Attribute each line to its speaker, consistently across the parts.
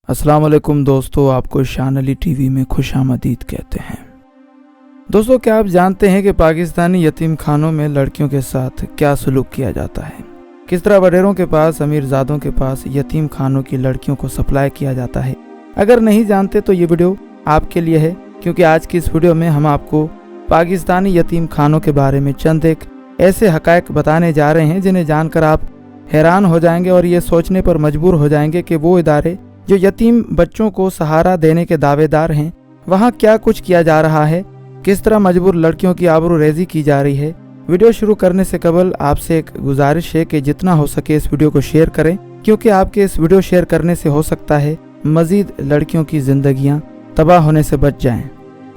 Speaker 1: अस्सलाम वालेकुम दोस्तों, आपको शान अली टीवी में खुशामदीद कहते हैं। दोस्तों, क्या आप जानते हैं कि पाकिस्तानी यतीम खानों में लड़कियों के साथ क्या सलूक किया जाता है? किस तरह वडेरों के पास, अमीरजादों के पास यतीम खानों की लड़कियों को सप्लाई किया जाता है? अगर नहीं जानते तो ये वीडियो आपके लिए है, क्योंकि आज की इस वीडियो में हम आपको पाकिस्तानी यतीम खानों के बारे में चंद एक ऐसे हकायक बताने जा रहे हैं जिन्हें जानकर आप हैरान हो जाएंगे और ये सोचने पर मजबूर हो जाएंगे कि वो इदारे जो यतीम बच्चों को सहारा देने के दावेदार हैं, वहाँ क्या कुछ किया जा रहा है, किस तरह मजबूर लड़कियों की आबरू रेजी की जा रही है। वीडियो शुरू करने से कबल आपसे एक गुजारिश है कि जितना हो सके इस वीडियो को शेयर करें, क्योंकि आपके इस वीडियो शेयर करने से हो सकता है मजीद लड़कियों की जिंदगियां तबाह होने से बच जाएं।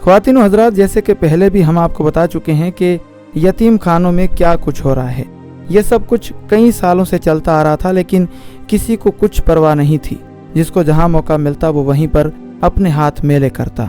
Speaker 1: ख्वातीन व हजरात, जैसे कि पहले भी हम आपको बता चुके हैं कि यतीम खानों में क्या कुछ हो रहा है। ये सब कुछ कई सालों से चलता आ रहा था, लेकिन किसी को कुछ परवाह नहीं थी। जिसको जहां मौका मिलता वो वहीं पर अपने हाथ मेले करता।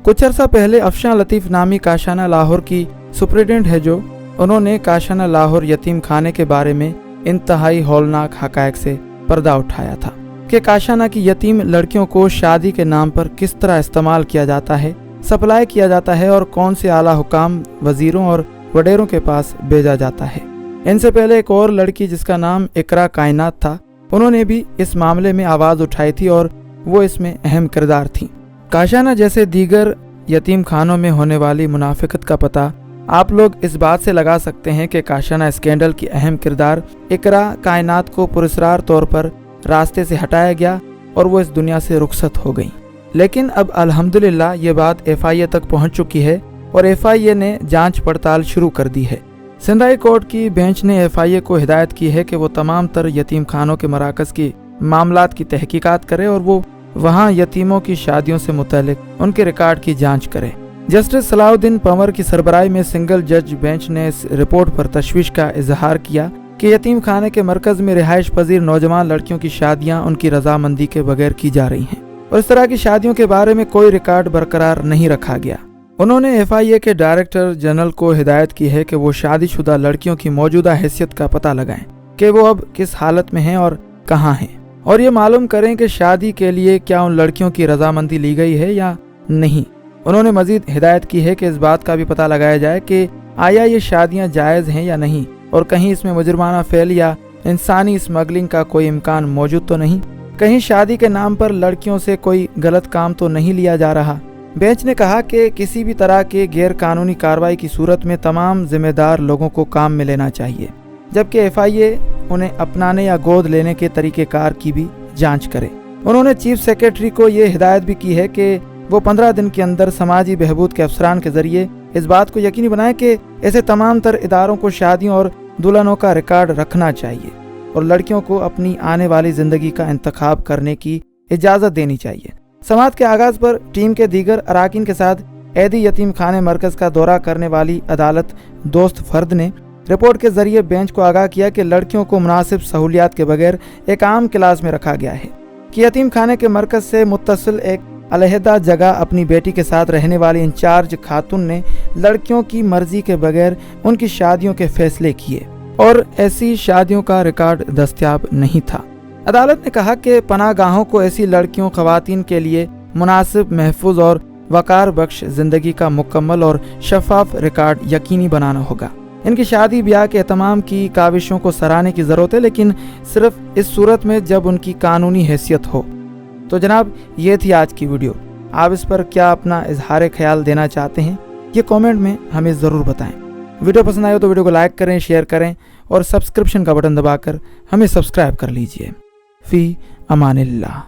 Speaker 1: कुछ अर्सा पहले अफशान लतीफ़ नामी काशाना लाहौर की सुपरिटेंडेंट है, जो उन्होंने काशाना लाहौर यतीम खाने के बारे में इंतहाई हौलनाक हकायक से पर्दा उठाया था कि काशाना की यतीम लड़कियों को शादी के नाम पर किस तरह इस्तेमाल किया जाता है, सप्लाई किया जाता है और कौन से आला हुकाम, वजीरों और वडेरों के पास भेजा जाता है। इनसे पहले एक और लड़की जिसका नाम इकरा कायनात था, उन्होंने भी इस मामले में आवाज़ उठाई थी और वो इसमें अहम किरदार थी। काशाना जैसे दीगर यतीम खानों में होने वाली मुनाफिकत का पता आप लोग इस बात से लगा सकते हैं कि काशाना स्कैंडल की अहम किरदार इकरा कायनात को पुरस्कार तौर पर रास्ते से हटाया गया और वो इस दुनिया से रुखसत हो गई। लेकिन अब अल्हम्दुलिल्लाह ये बात FIA तक पहुंच चुकी है और FIA ने जांच पड़ताल शुरू कर दी है। सिंध हाई कोर्ट की बेंच ने FIA को हिदायत की है कि वो तमाम तर यतीम खानों के मराकज़ की मामलात की तहकीकात करे और वो वहाँ यतीमों की शादियों से मुतल्लिक उनके रिकॉर्ड की जांच करे। जस्टिस सलाउद्दीन पंवर की सरबराही में सिंगल जज बेंच ने इस रिपोर्ट पर तशवीश का इजहार किया कि यतीम खाने के मरकज़ में रिहाइश पजीर नौजवान लड़कियों की शादियाँ उनकी रजामंदी के बगैर की जा रही हैं और इस तरह की शादियों के बारे में कोई रिकॉर्ड बरकरार नहीं रखा गया। उन्होंने FIA के डायरेक्टर जनरल को हिदायत की है कि वो शादीशुदा लड़कियों की मौजूदा हैसियत का पता लगाएं कि वो अब किस हालत में हैं और कहाँ हैं, और ये मालूम करें कि शादी के लिए क्या उन लड़कियों की रजामंदी ली गई है या नहीं। उन्होंने मजीद हिदायत की है कि इस बात का भी पता लगाया जाए कि आया ये शादियाँ जायज़ हैं या नहीं और कहीं इसमें मुजरमाना फेल या इंसानी स्मगलिंग का कोई इम्कान मौजूद तो नहीं, कहीं शादी के नाम पर लड़कियों से कोई गलत काम तो नहीं लिया जा रहा। बेंच ने कहा कि किसी भी तरह के गैर कानूनी कार्रवाई की सूरत में तमाम जिम्मेदार लोगों को काम में लेना चाहिए, जबकि FIA उन्हें अपनाने या गोद लेने के तरीक़ेकार की भी जांच करे। उन्होंने चीफ सेक्रेटरी को ये हिदायत भी की है कि वो 15 दिन के अंदर समाजी बहबूद के अफसरान के जरिए इस बात को यकीनी बनाए कि ऐसे तमाम तर इदारों को शादियों और दुल्हनों का रिकॉर्ड रखना चाहिए और लड़कियों को अपनी आने वाली ज़िंदगी का इंतखाब करने की इजाज़त देनी चाहिए। समाअत के आगाज़ पर टीम के दीगर अराकीन के साथ ऐदी यतीम खाने मरकज़ का दौरा करने वाली अदालत दोस्त फर्द ने रिपोर्ट के जरिए बेंच को आगाह किया कि लड़कियों को मुनासिब सहूलियात के बगैर एक आम क्लास में रखा गया है कि यतीम खाने के मरकज़ से मुत्तसिल एक अलहदा जगह अपनी बेटी के साथ रहने वाली इंचार्ज खातून ने लड़कियों की मर्जी के बगैर उनकी शादियों के फैसले किए और ऐसी शादियों का रिकॉर्ड दस्तयाब नहीं था। अदालत ने कहा कि पनाहगाहों को ऐसी लड़कियों ख़वातीन के लिए मुनासिब, महफूज और वकार बख्श ज़िंदगी का मुकम्मल और शफाफ रिकॉर्ड यकीनी बनाना होगा। इनकी शादी ब्याह के एहतमाम की काविशों को सराहने की ज़रूरत है, लेकिन सिर्फ इस सूरत में जब उनकी कानूनी हैसियत हो। तो जनाब, ये थी आज की वीडियो। आप इस पर क्या अपना इजहार ख्याल देना चाहते हैं, ये कमेंट में हमें ज़रूर बताएं। वीडियो पसंद आए तो वीडियो को लाइक करें, शेयर करें और सब्सक्रिप्शन का बटन दबाकर हमें सब्सक्राइब कर लीजिए। फ़ी अमानिल्लाह।